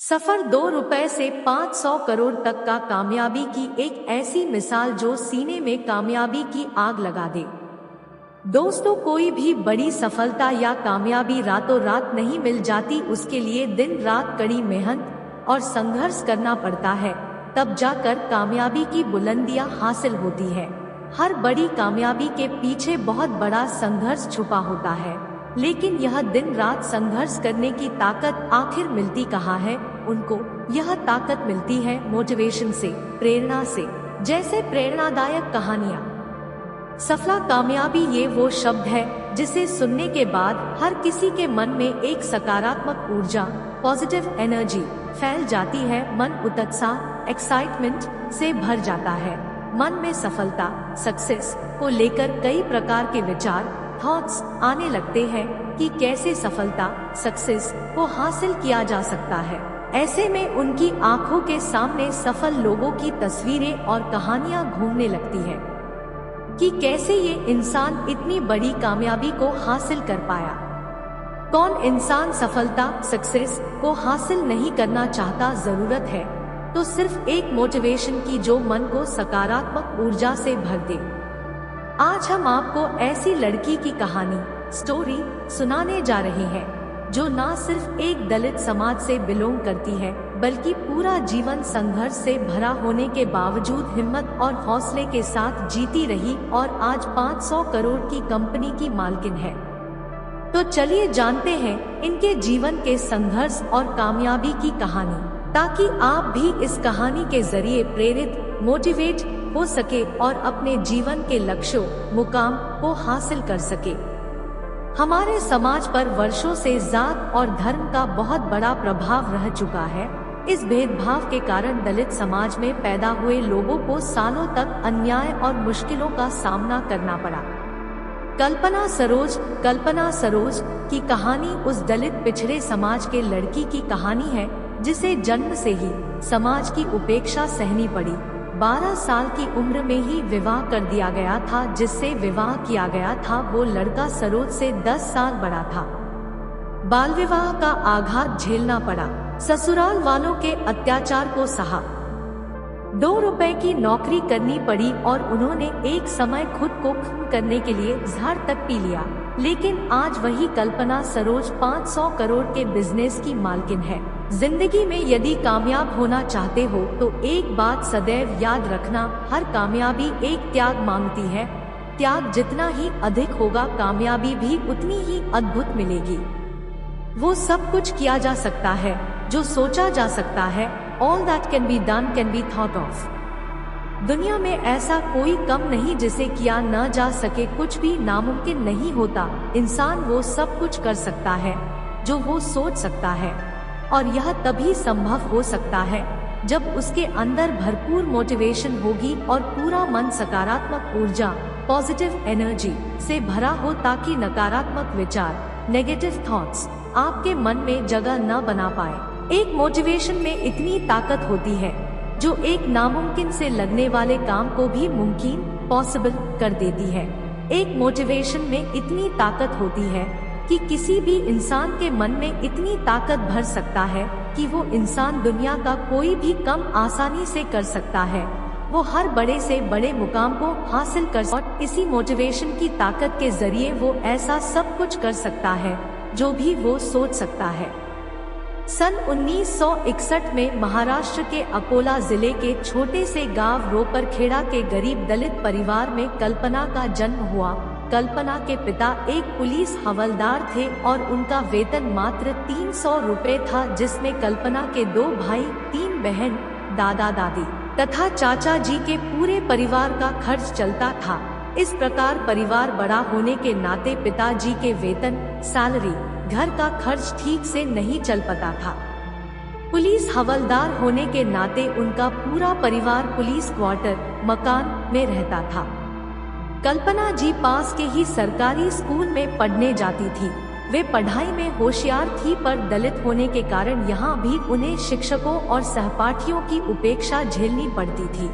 सफर 2 रुपए से 500 करोड़ तक का कामयाबी की एक ऐसी मिसाल जो सीने में कामयाबी की आग लगा दे। दोस्तों, कोई भी बड़ी सफलता या कामयाबी रातों रात नहीं मिल जाती, उसके लिए दिन रात कड़ी मेहनत और संघर्ष करना पड़ता है, तब जाकर कामयाबी की बुलंदियां हासिल होती है। हर बड़ी कामयाबी के पीछे बहुत बड़ा संघर्ष छुपा होता है, लेकिन यह दिन रात संघर्ष करने की ताकत आखिर मिलती कहाँ है उनको? यह ताकत मिलती है मोटिवेशन से, प्रेरणा से। जैसे प्रेरणादायक कहानियाँ। सफला कामयाबी ये वो शब्द है जिसे सुनने के बाद हर किसी के मन में एक सकारात्मक ऊर्जा, पॉजिटिव एनर्जी फैल जाती है। मन उत्साह, एक्साइटमेंट से भर जाता है। मन में सफलता, सक्सेस को लेकर कई प्रकार के विचार, थॉट्स आने लगते हैं कि कैसे सफलता, सक्सेस को हासिल किया जा सकता है। ऐसे में उनकी आंखों के सामने सफल लोगों की तस्वीरें और कहानियां घूमने लगती है कि कैसे ये इंसान इतनी बड़ी कामयाबी को हासिल कर पाया। कौन इंसान सफलता, सक्सेस को हासिल नहीं करना चाहता? जरूरत है तो सिर्फ एक मोटिवेशन की जो मन को सकारात्मक ऊर्जा से भर दे। आज हम आपको ऐसी लड़की की कहानी, स्टोरी सुनाने जा रहे हैं जो ना सिर्फ एक दलित समाज से बिलोंग करती है, बल्कि पूरा जीवन संघर्ष से भरा होने के बावजूद हिम्मत और हौसले के साथ जीती रही और आज 500 करोड़ की कंपनी की मालकिन है। तो चलिए जानते हैं इनके जीवन के संघर्ष और कामयाबी की कहानी, ताकि आप भी इस कहानी के जरिए प्रेरित, मोटिवेट हो सके और अपने जीवन के लक्ष्यों, मुकाम को हासिल कर सके। हमारे समाज पर वर्षों से जात और धर्म का बहुत बड़ा प्रभाव रह चुका है। इस भेदभाव के कारण दलित समाज में पैदा हुए लोगों को सालों तक अन्याय और मुश्किलों का सामना करना पड़ा। कल्पना सरोज की कहानी उस दलित पिछड़े समाज के लड़की की कहानी है जिसे जन्म से ही समाज की उपेक्षा सहनी पड़ी। 12 साल की उम्र में ही विवाह कर दिया गया था। जिससे विवाह किया गया था वो लड़का सरोज से 10 साल बड़ा था। बाल विवाह का आघात झेलना पड़ा, ससुराल वालों के अत्याचार को सहा। 2 रुपए की नौकरी करनी पड़ी और उन्होंने एक समय खुद को खत्म करने के लिए जहर तक पी लिया। लेकिन आज वही कल्पना सरोज 500 करोड़ के बिजनेस की मालकिन है। जिंदगी में यदि कामयाब होना चाहते हो तो एक बात सदैव याद रखना, हर कामयाबी एक त्याग मांगती है। त्याग जितना ही अधिक होगा, कामयाबी भी उतनी ही अद्भुत मिलेगी। वो सब कुछ किया जा सकता है जो सोचा जा सकता है। All that can be done can be thought of। दुनिया में ऐसा कोई कम नहीं जिसे किया न जा सके। कुछ भी नामुमकिन नहीं होता। इंसान वो सब कुछ कर सकता है जो वो सोच सकता है, और यह तभी संभव हो सकता है जब उसके अंदर भरपूर मोटिवेशन होगी और पूरा मन सकारात्मक ऊर्जा, पॉजिटिव एनर्जी से भरा हो, ताकि नकारात्मक विचार, नेगेटिव थॉट्स आपके मन में जगह न बना पाए। एक मोटिवेशन में इतनी ताकत होती है जो एक नामुमकिन से लगने वाले काम को भी मुमकिन, पॉसिबल कर देती है। एक मोटिवेशन में इतनी ताकत होती है कि किसी भी इंसान के मन में इतनी ताकत भर सकता है कि वो इंसान दुनिया का कोई भी काम आसानी से कर सकता है। वो हर बड़े से बड़े मुकाम को हासिल कर और इसी मोटिवेशन की ताकत के जरिए वो ऐसा सब कुछ कर सकता है जो भी वो सोच सकता है। सन 1961 में महाराष्ट्र के अकोला जिले के छोटे से गांव रोपरखेड़ा के गरीब दलित परिवार में कल्पना का जन्म हुआ। कल्पना के पिता एक पुलिस हवलदार थे और उनका वेतन मात्र 300 रुपए था, जिसमें कल्पना के 2 भाई, 3 बहन, दादा दादी तथा चाचा जी के पूरे परिवार का खर्च चलता था। इस प्रकार परिवार बड़ा होने के नाते पिताजी के वेतन, सैलरी, घर का खर्च ठीक से नहीं चल पाता था। पुलिस हवलदार होने के नाते उनका पूरा परिवार पुलिस क्वार्टर, मकान में रहता था। कल्पना जी पास के ही सरकारी स्कूल में पढ़ने जाती थी। वे पढ़ाई में होशियार थी, पर दलित होने के कारण यहाँ भी उन्हें शिक्षकों और सहपाठियों की उपेक्षा झेलनी पड़ती थी।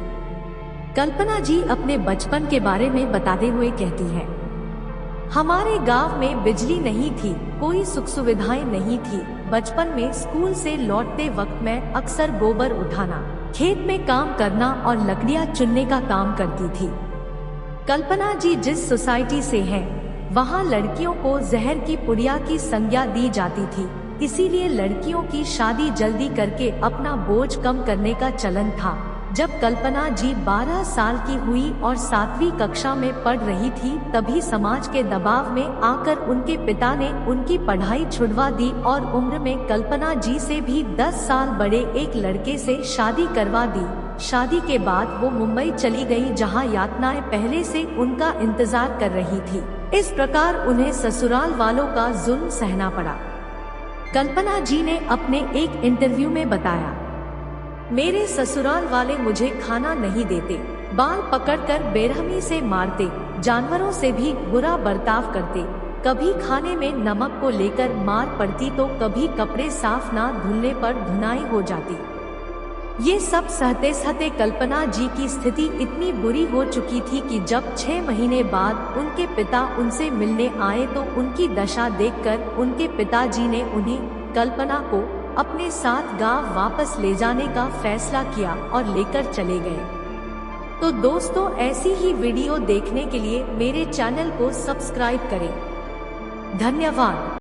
कल्पना जी अपने बचपन के बारे में बताते हुए कहती है, हमारे गांव में बिजली नहीं थी, कोई सुख सुविधाएं नहीं थी, बचपन में स्कूल से लौटते वक्त मैं अक्सर गोबर उठाना, खेत में काम करना और लकड़ियां चुनने का काम करती थी। कल्पना जी जिस सोसाइटी से हैं, वहाँ लड़कियों को जहर की पुड़िया की संज्ञा दी जाती थी, इसीलिए लड़कियों की शादी जल्दी करके अपना बोझ कम करने का चलन था। जब कल्पना जी 12 साल की हुई और 7वीं कक्षा में पढ़ रही थी, तभी समाज के दबाव में आकर उनके पिता ने उनकी पढ़ाई छुड़वा दी और उम्र में कल्पना जी से भी 10 साल बड़े एक लड़के से शादी करवा दी। शादी के बाद वो मुंबई चली गई, जहां यातनाएं पहले से उनका इंतजार कर रही थी। इस प्रकार उन्हें ससुराल वालों का जुल्म सहना पड़ा। कल्पना जी ने अपने एक इंटरव्यू में बताया, मेरे ससुराल वाले मुझे खाना नहीं देते, बाल पकड़कर बेरहमी से मारते, जानवरों से भी बुरा बर्ताव करते, कभी खाने में नमक को लेकर मार पड़ती तो कभी कपड़े साफ ना धुलने पर धुनाई हो जाती। ये सब सहते सहते कल्पना जी की स्थिति इतनी बुरी हो चुकी थी कि जब 6 महीने बाद उनके पिता उनसे मिलने आए तो उनकी दशा देखकर उनके पिताजी ने उन्हें, कल्पना को अपने साथ गांव वापस ले जाने का फैसला किया और लेकर चले गए। तो दोस्तों, ऐसी ही वीडियो देखने के लिए मेरे चैनल को सब्सक्राइब करें। धन्यवाद।